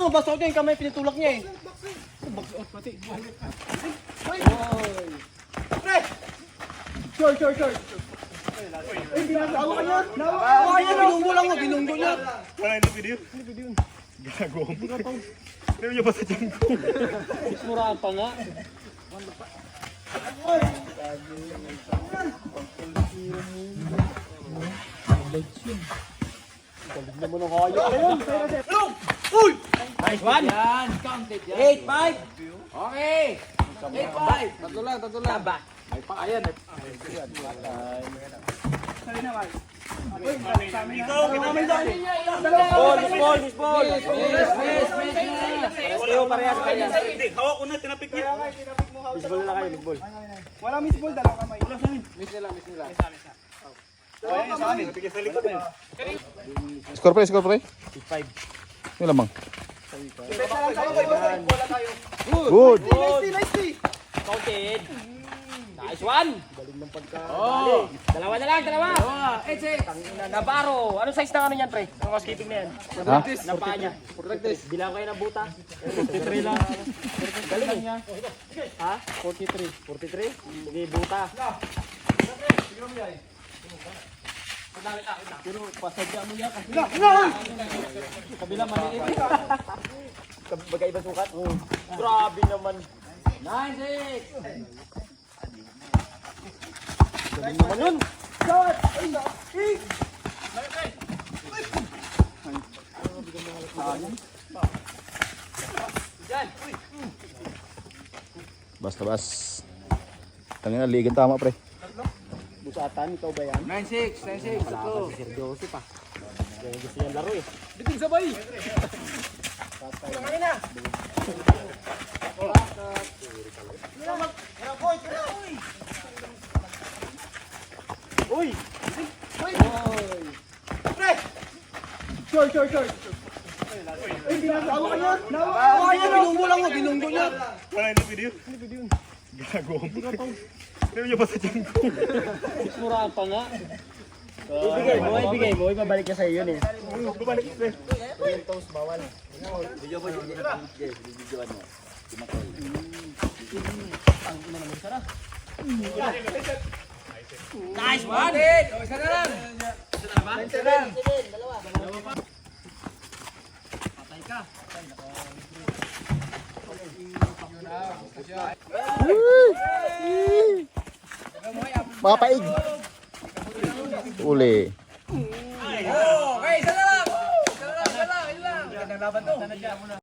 Basta ko yung kamay, pinitulak niya eh. Pati. Hoy! Pre! Short! Ay, ginagawa ka niya! Ay, binunggo lang mo, binunggo niya! Wala yung video? Hindi video. Gago. Hindi niya pa sa tiyan ko. Muraan pa nga. Galing naman ang kaya. Uy! Nice one! Yan, counted yan. 8-5! Okay. 8-5. Tatlo lang. Taba. May pa ayan. Miss ball! Parehas kayo. Hindi, hawak ko na, tinapik niya. Miss ball na kayo, miss ball. Wala miss ball, dalawang kamay. Wala sa amin. Miss nila. Ayan sa amin, napik sa likod na yun. Score pre. 8-5. Yung lamang. Best na lang tayo, wala tayo. Good. Nice. Counted. Nice one! Galing ng pagka... Dalawa na lang. Dalawa. 8-6. Navarro. Anong size ng ano yan, pre? Ang skating na yan? Ha? Ng paa niya. Bilang kayo ng buta. 43 lang. Galing niya. Ha? 43. 43? Hindi, buta. Pero pasadya mo yan kasi. Kabila maliit. Magkaiba sukat? Grabe naman. 9-6. Galing naman yun. Bas. Tangina ligan tama pre. Busatan, ikaw ba yan? 9-6. Wala ka si Sergioso pa. Kaya gusto niyang laro eh. Biting sabay. Uy! Short. Ay, ginagawa ka niya! Ay, binunggo lang mo, binunggo niya! Wala yung video? Gago. Hindi niya pa sa tiyan ko. Muraan pa nga. Ibigay mo. Ibabalik niya sa'yo yun eh. Babalik ko. Orientos, bawal. Nice one. Isa na lang. Mapaig. Uli. Okay, isa na lang. Isa na lang. Gandang laban to.